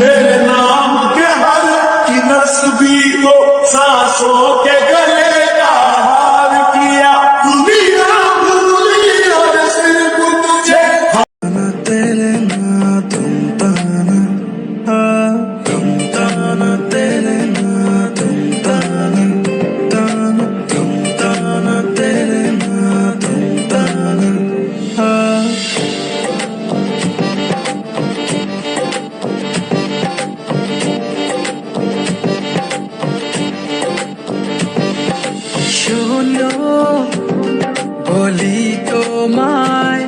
मेरे नाम के हर की नस्बी को सांसों के गले का हार किया, दुनिया भूली और सिर्फ तुझे तेरे ना तुम ताना, तुम ताना तेरे ना तुम ताना, ताना तुम ताना तेरे ना तुम ताना। শোনো বলি তোমায়,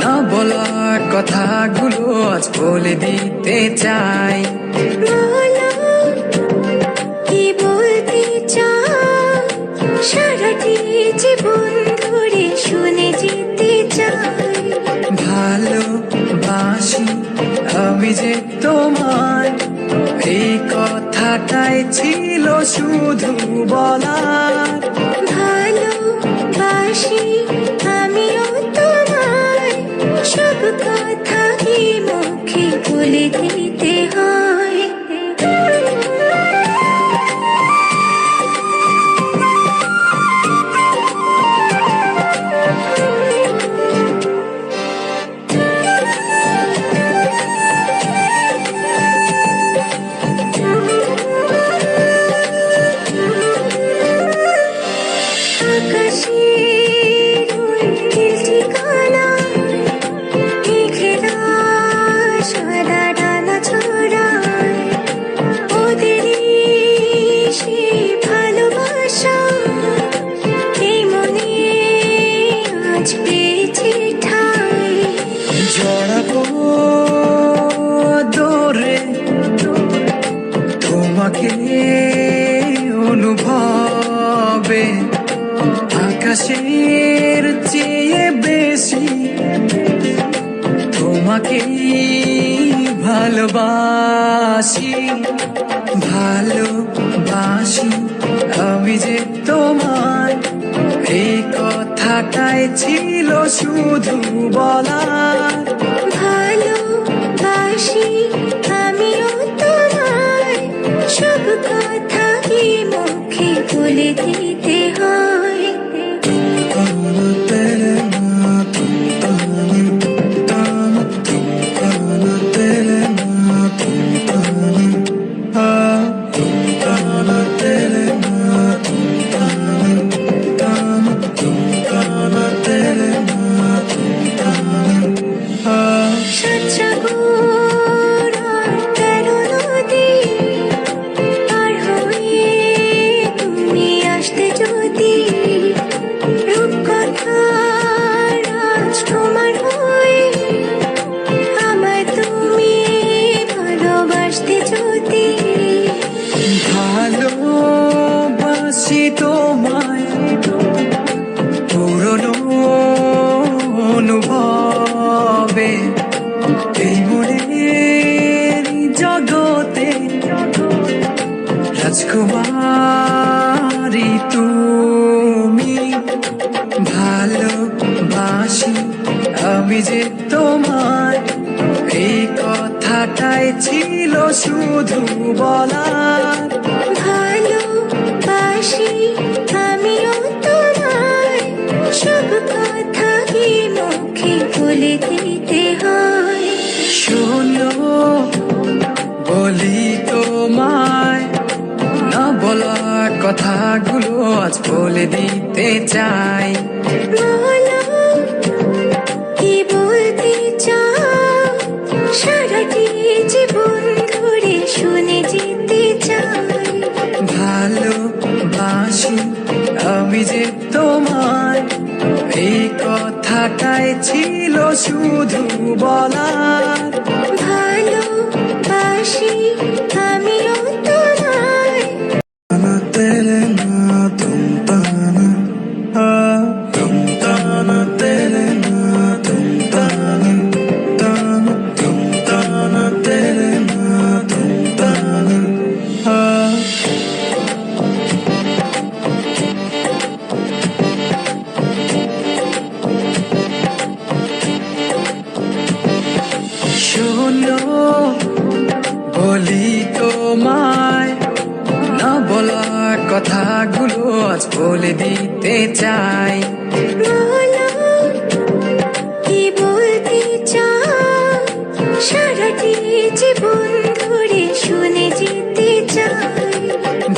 না বলা কথাগুলো আজ বলে দিতে চাই। বলো কি বলতে চাও, সারাটি জীবন ধরে শুনে যেতে চাই। ভালোবাসি আমি যে তোমায়, এই কথাটাই ছিল শুধু বলার। ভালোবাসি আমিও তোমায়, সব কথা কি মুখে বলে দিতে হয়। আকাশের ওই নীল ঠিকানা, মেঘেরা সাদা ডানা ছড়ায়, ওদেরই সেই ভালোবাসা এই মনে আজ পেয়েছে ঠাঁই। জড়াবো দৌড়ে তোমাকে অনুভবে, আকাশের চেয়ে বেশি তোমাকে ভালোবাসি। ভালোবাসি আমি যে তোমায়, এই কথাটাই ছিল শুধু বলার। ভালোবাসি আমিও তোমায়, সব কথা কি মুখে বলে দিতে হয়। तेरे ना तुम ताना, ताना तुम ताना तेरे ना तुम ताना, तुम ताना तेरे ना तुम ताना, ताना तुम ताना तेरे ना तुम ताना। সাতসাগর আর 13 নদী পার হয়ে তুমি আসতে যদি, রূপকথার রাজকুমার হয়ে আমায় তুমি ভালোবাসতে যদি। ভালোবাসি তোমায় পুরনো অনুভবে, এই মনের জগতে রাজকুমারী তুমি। ভালোবাসি আমি যে তোমায়, এই কথাটাই ছিল শুধু বলার। ভালোবাসি আমিও তোমায়, সব কথা কি মুখে বলে দিতে হয়। শোনো বলি তোমায়, না বলা কথাগুলো আজ বলে দিতে চাই। বলো কি বলতে চাও, সারাটি জীবন ধরে শুনে যেতে চাই। ভালোবাসি আমি যে তোমায়, এই কথাটাই ছিল শুধু বলার। ভালোবাসি আমিও তোমায়, तेरे ना तुम ताना, तुम ताना तेरे ना तुम ताना, ताना तुम ताना तेरे ना तुम ताना। শোনো বলে দিতে চাই। বলো কি বলতে চাও, সারাটি জীবন ধরে শুনে যেতে চাই।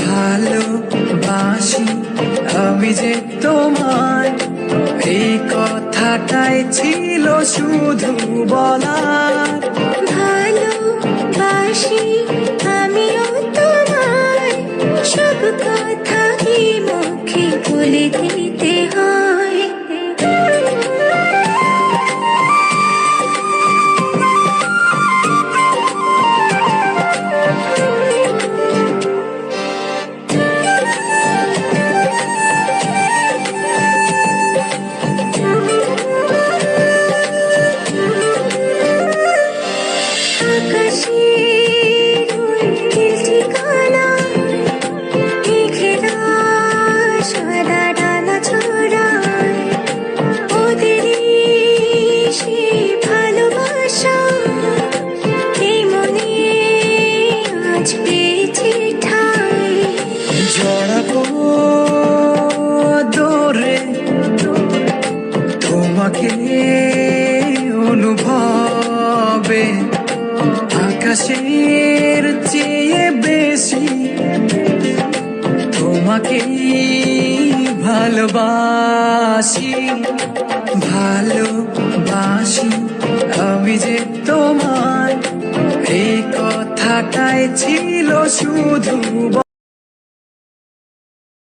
ভালোবাসি আমি যে তোমায়, এই কথাটাই ছিল শুধু বলার। ভালোবাসি আমিও তোমায়, সব কথা কি মুখে বলে দিতে হয়। আকাশের ওই নীল ঠিকানা, মেঘেরা সাদা ডানা ছড়ায়, ওদেরই সে ভালোবাসা এই মনে আজ পেয়েছে ঠাঁই। জড়াবো দৌড়ে তোমাকে অনুভবে, আকাশের চেয়ে বেশি তোমাকে ভালোবাসি। ভালোবাসি আমি যে তোমায়, এই কথাটাই ছিল শুধু